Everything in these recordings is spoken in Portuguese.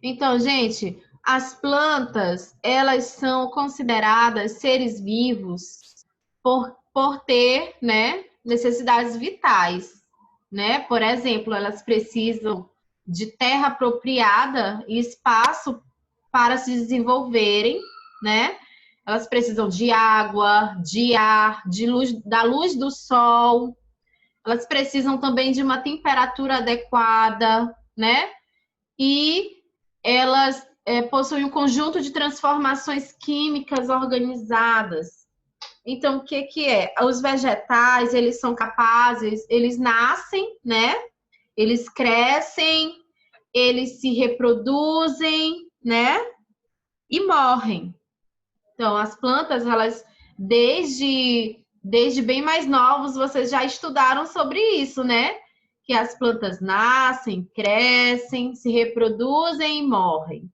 Então, gente, as plantas, elas são consideradas seres vivos por ter, né, necessidades vitais, né? Por exemplo, elas precisam de terra apropriada e espaço para se desenvolverem, né? Elas precisam de água, de ar, de luz, da luz do sol. Elas precisam também de uma temperatura adequada, né? E elas possuem um conjunto de transformações químicas organizadas. Então, o que que é? Os vegetais, eles são capazes, eles nascem, né? Eles crescem, eles se reproduzem, né? E morrem. Então, as plantas, elas, desde bem mais novos, vocês já estudaram sobre isso, né? Que as plantas nascem, crescem, se reproduzem e morrem.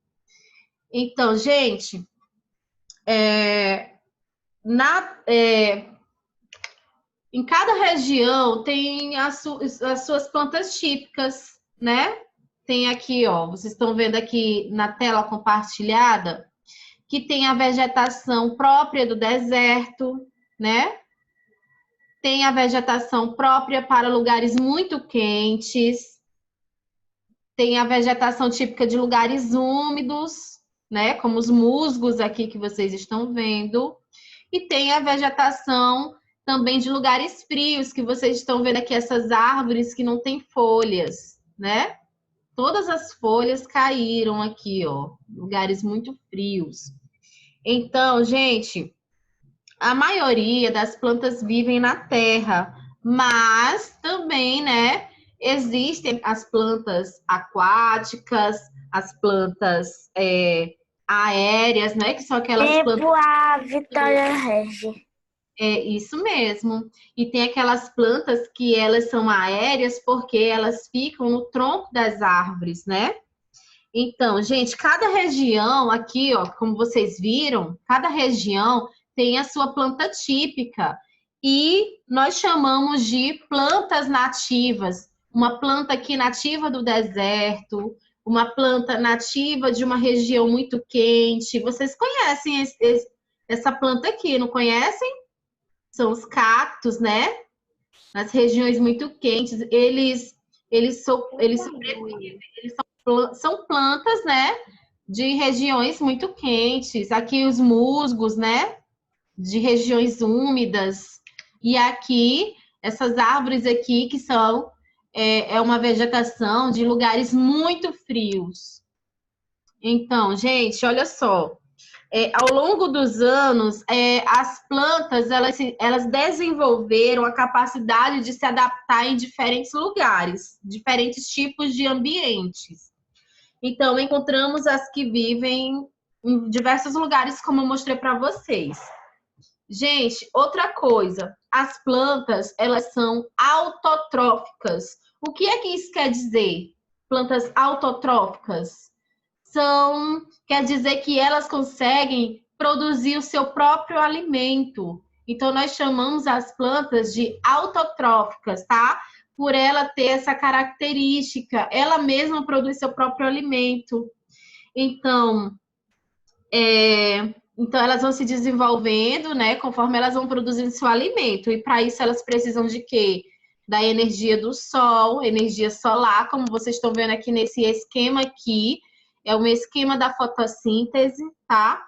Então, gente, na, é, em cada região tem as suas plantas típicas, né? Tem aqui, ó, vocês estão vendo aqui na tela compartilhada, que tem a vegetação própria do deserto, né? Tem a vegetação própria para lugares muito quentes, tem a vegetação típica de lugares úmidos, né? Como os musgos aqui que vocês estão vendo, e tem a vegetação também de lugares frios, que vocês estão vendo aqui essas árvores que não têm folhas, né? Todas as folhas caíram aqui, ó, lugares muito frios. Então, gente, a maioria das plantas vivem na terra, mas também, né, existem as plantas aquáticas, as plantas aéreas, né, que são aquelas plantas. Tipo a Vitória Regi. É isso mesmo. E tem aquelas plantas que elas são aéreas porque elas ficam no tronco das árvores, né? Então, gente, cada região aqui, ó, como vocês viram, cada região tem a sua planta típica e nós chamamos de plantas nativas. Uma planta aqui nativa do deserto, uma planta nativa de uma região muito quente. Vocês conhecem essa planta aqui, não conhecem? São os cactos, né? Nas regiões muito quentes, são plantas, né, de regiões muito quentes. Aqui os musgos, né, de regiões úmidas. E aqui, essas árvores aqui que são uma vegetação de lugares muito frios. Então, gente, olha só. Ao longo dos anos, as plantas elas desenvolveram a capacidade de se adaptar em diferentes lugares, diferentes tipos de ambientes. Então, encontramos as que vivem em diversos lugares, como eu mostrei para vocês. Gente, outra coisa, as plantas, elas são autotróficas. O que é que isso quer dizer? Plantas autotróficas quer dizer que elas conseguem produzir o seu próprio alimento. Então, nós chamamos as plantas de autotróficas, tá? Por ela ter essa característica, ela mesma produz seu próprio alimento. Então, elas vão se desenvolvendo, né? Conforme elas vão produzindo seu alimento. E para isso elas precisam de quê? Da energia do sol, energia solar, como vocês estão vendo aqui nesse esquema aqui. É um esquema da fotossíntese, tá?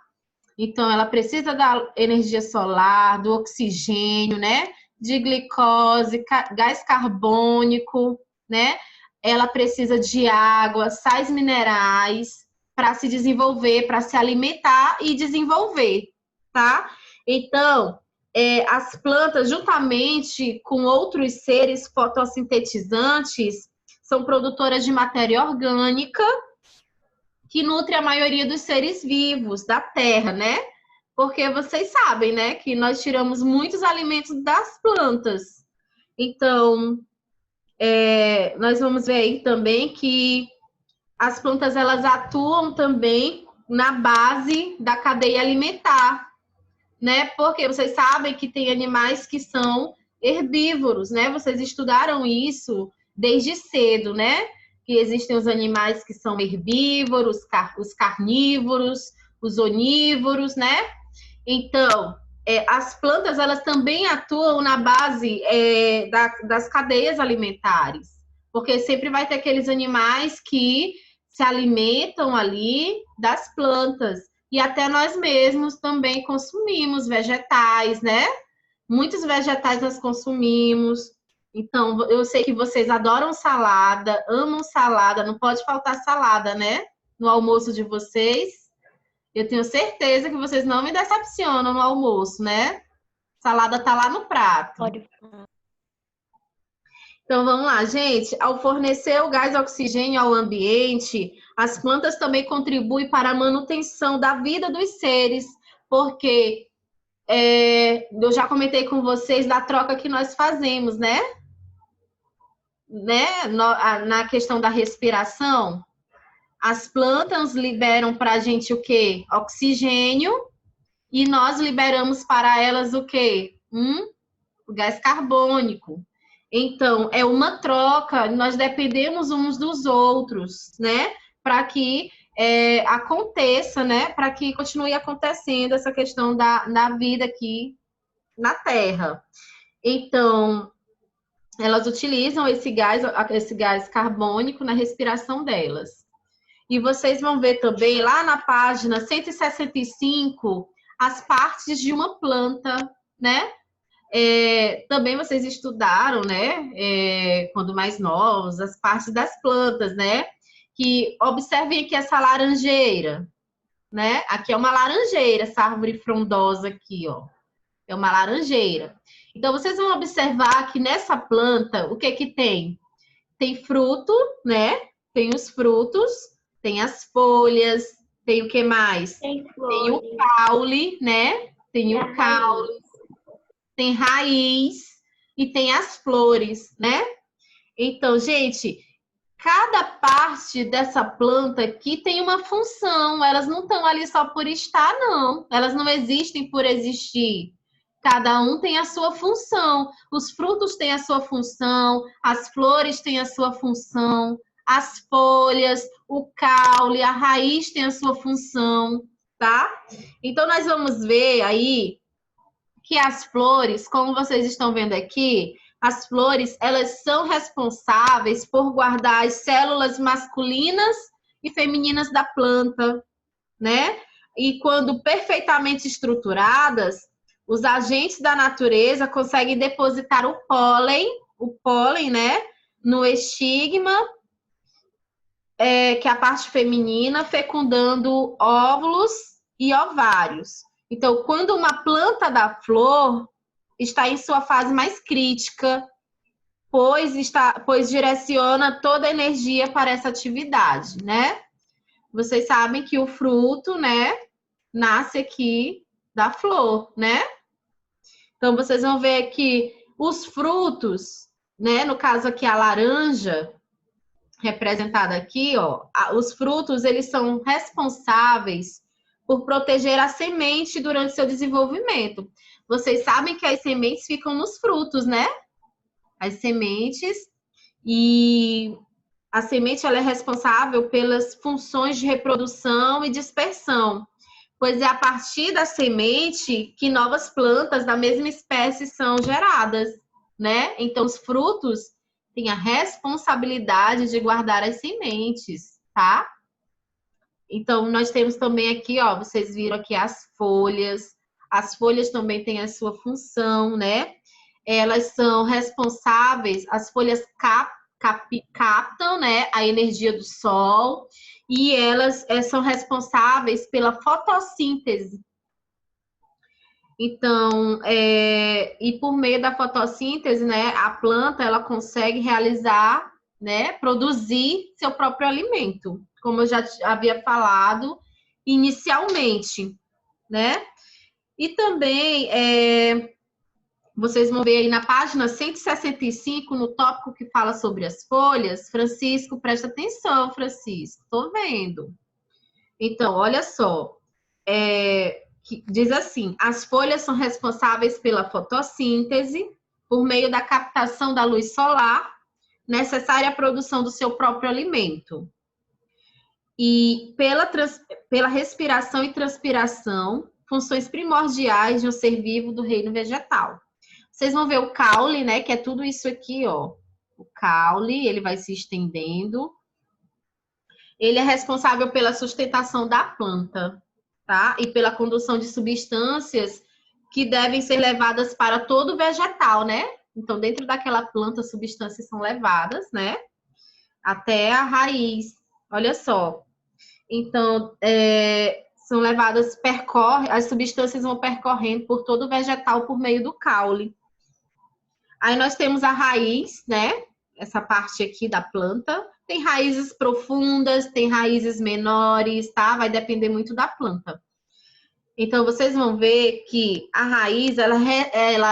Então, ela precisa da energia solar, do oxigênio, né? De glicose, gás carbônico, né? Ela precisa de água, sais minerais para se desenvolver, para se alimentar e desenvolver, tá? Então, as plantas, juntamente com outros seres fotossintetizantes, são produtoras de matéria orgânica, que nutre a maioria dos seres vivos da Terra, né? Porque vocês sabem, né, que nós tiramos muitos alimentos das plantas. Então, nós vamos ver aí também que as plantas, elas atuam também na base da cadeia alimentar, né? Porque vocês sabem que tem animais que são herbívoros, né? Vocês estudaram isso desde cedo, né? que existem os animais que são herbívoros, os carnívoros, os onívoros, né? Então, as plantas, elas também atuam na base das cadeias alimentares, porque sempre vai ter aqueles animais que se alimentam ali das plantas, e até nós mesmos também consumimos vegetais, né? Muitos vegetais nós consumimos. Então, eu sei que vocês adoram salada, amam salada, não pode faltar salada, né? No almoço de vocês. Eu tenho certeza que vocês não me decepcionam no almoço, né? Salada tá lá no prato. Pode. Então, vamos lá, gente. Ao fornecer o gás oxigênio ao ambiente, as plantas também contribuem para a manutenção da vida dos seres, porque eu já comentei com vocês da troca que nós fazemos, né? Na questão da respiração, as plantas liberam para a gente o quê? Oxigênio, e nós liberamos para elas o quê? O gás carbônico. Então, é uma troca, nós dependemos uns dos outros, né? Para que aconteça, né? Para que continue acontecendo essa questão da vida aqui na Terra. Então, elas utilizam esse gás carbônico na respiração delas. E vocês vão ver também lá na página 165 as partes de uma planta, né? Também vocês estudaram, né? Quando mais novos, as partes das plantas, né? Que observem aqui essa laranjeira, né? Aqui é uma laranjeira, essa árvore frondosa aqui, ó. É uma laranjeira. Então, vocês vão observar que nessa planta, o que que tem? Tem fruto, né? Tem os frutos, tem as folhas, tem o que mais? Tem Tem o caule, né? Tem o caule, tem raiz e tem as flores, né? Então, gente, cada parte dessa planta aqui tem uma função. Elas não estão ali só por estar, não. Elas não existem por existir. Cada um tem a sua função. Os frutos têm a sua função, as flores têm a sua função, as folhas, o caule, a raiz tem a sua função, tá? Então, nós vamos ver aí que as flores, como vocês estão vendo aqui, as flores, elas são responsáveis por guardar as células masculinas e femininas da planta, né? E quando perfeitamente estruturadas, os agentes da natureza conseguem depositar o pólen, né, no estigma, que é a parte feminina, fecundando óvulos e ovários. Então, quando uma planta dá flor, está em sua fase mais crítica, pois direciona toda a energia para essa atividade, né? Vocês sabem que o fruto, né, nasce aqui da flor, né? Então, vocês vão ver que os frutos, né, no caso aqui a laranja, representada aqui, ó, os frutos, eles são responsáveis por proteger a semente durante seu desenvolvimento. Vocês sabem que as sementes ficam nos frutos, né? As sementes, e a semente ela é responsável pelas funções de reprodução e dispersão, pois é a partir da semente que novas plantas da mesma espécie são geradas, né? Então, os frutos têm a responsabilidade de guardar as sementes, tá? Então, nós temos também aqui, ó, vocês viram aqui as folhas. As folhas também têm a sua função, né? Elas são responsáveis, as folhas captam, né, a energia do sol, e elas são responsáveis pela fotossíntese. Então, e por meio da fotossíntese, né, a planta ela consegue realizar, né, produzir seu próprio alimento, como eu já havia falado inicialmente, né? E também vocês vão ver aí na página 165, no tópico que fala sobre as folhas. Francisco, presta atenção, Francisco, tô vendo. Então, olha só, que diz assim: as folhas são responsáveis pela fotossíntese, por meio da captação da luz solar, necessária à produção do seu próprio alimento. E pela respiração e transpiração, funções primordiais de um ser vivo do reino vegetal. Vocês vão ver o caule, né? Que é tudo isso aqui, ó. O caule, ele vai se estendendo. Ele é responsável pela sustentação da planta, tá? E pela condução de substâncias que devem ser levadas para todo vegetal, né? Então, dentro daquela planta, substâncias são levadas, né? Até a raiz. Olha só. Então, são levadas, as substâncias vão percorrendo por todo o vegetal por meio do caule. Aí nós temos a raiz, né? Essa parte aqui da planta. Tem raízes profundas, tem raízes menores, tá? Vai depender muito da planta. Então, vocês vão ver que a raiz, ela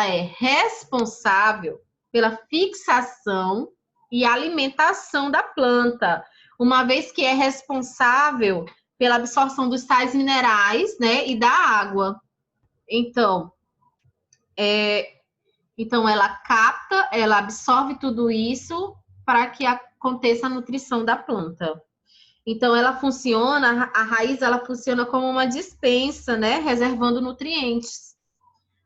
é responsável pela fixação e alimentação da planta, uma vez que é responsável pela absorção dos sais minerais, né, e da água. Então, ela capta, ela absorve tudo isso para que aconteça a nutrição da planta. Então, a raiz, ela funciona como uma despensa, né, reservando nutrientes.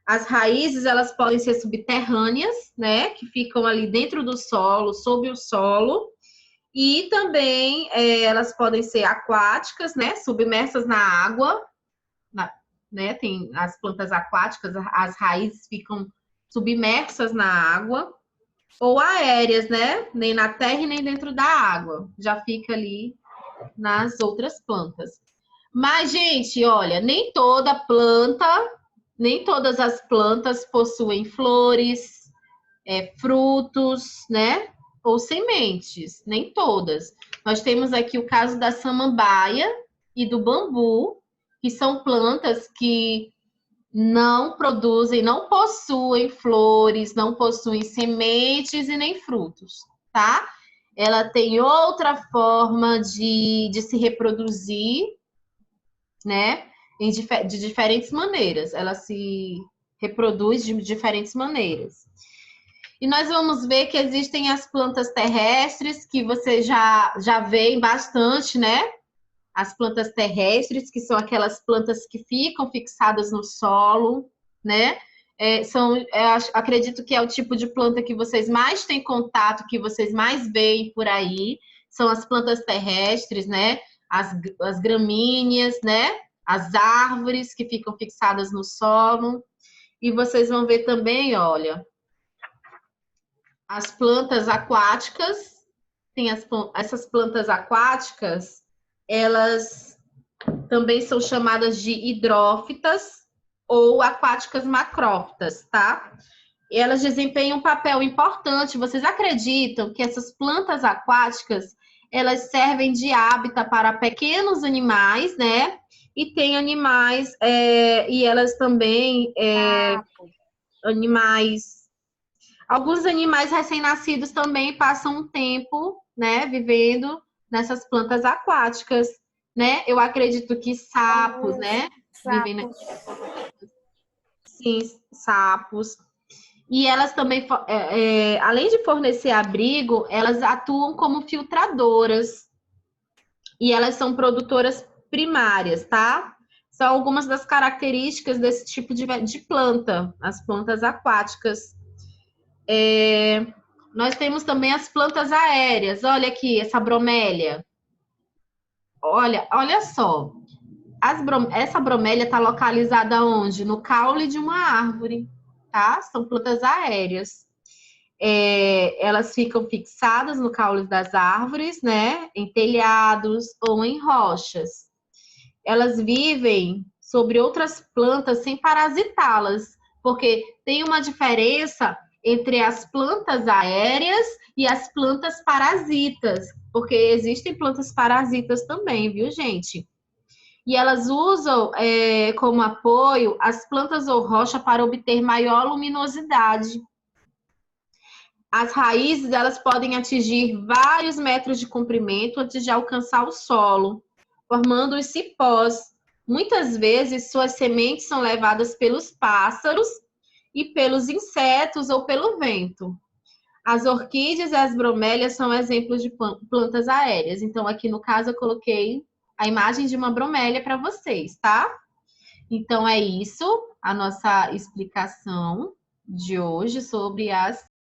As raízes, elas podem ser subterrâneas, né, que ficam ali dentro do solo, sob o solo, e também elas podem ser aquáticas, né, submersas na água, né, tem as plantas aquáticas, as raízes ficam submersas na água, ou aéreas, né, nem na terra e nem dentro da água, já fica ali nas outras plantas. Mas, gente, olha, nem todas as plantas possuem flores, frutos, né? Ou sementes, nem todas. Nós temos aqui o caso da samambaia e do bambu, que são plantas que não produzem, não possuem flores, não possuem sementes e nem frutos, tá? Ela tem outra forma de se reproduzir, né? De diferentes maneiras. Ela se reproduz de diferentes maneiras. E nós vamos ver que existem as plantas terrestres, que você já vê bastante, né? As plantas terrestres, que são aquelas plantas que ficam fixadas no solo, né? Acredito que é o tipo de planta que vocês mais têm contato, que vocês mais veem por aí, são as plantas terrestres, né? As gramíneas, né? As árvores que ficam fixadas no solo. E vocês vão ver também, olha, as plantas aquáticas. Essas plantas aquáticas, elas também são chamadas de hidrófitas ou aquáticas macrófitas, tá? Elas desempenham um papel importante. Vocês acreditam que essas plantas aquáticas, elas servem de hábitat para pequenos animais, né? E tem animais, e elas também, alguns animais recém-nascidos também passam um tempo, né, vivendo nessas plantas aquáticas, né? Eu acredito que sapos, né? Vivem, sim, sapos. E elas também, além de fornecer abrigo, elas atuam como filtradoras. E elas são produtoras primárias, tá? São algumas das características desse tipo de planta, as plantas aquáticas. Nós temos também as plantas aéreas. Olha aqui, essa bromélia. Olha só. Essa bromélia está localizada onde? No caule de uma árvore, tá? São plantas aéreas. Elas ficam fixadas no caule das árvores, né? Em telhados ou em rochas. Elas vivem sobre outras plantas sem parasitá-las, porque tem uma diferença entre as plantas aéreas e as plantas parasitas, porque existem plantas parasitas também, viu, gente? E elas usam como apoio as plantas ou rocha para obter maior luminosidade. As raízes, elas podem atingir vários metros de comprimento antes de alcançar o solo, formando os cipós. Muitas vezes, suas sementes são levadas pelos pássaros e pelos insetos ou pelo vento. As orquídeas e as bromélias são exemplos de plantas aéreas. Então, aqui no caso, eu coloquei a imagem de uma bromélia para vocês, tá? Então, é isso, a nossa explicação de hoje sobre as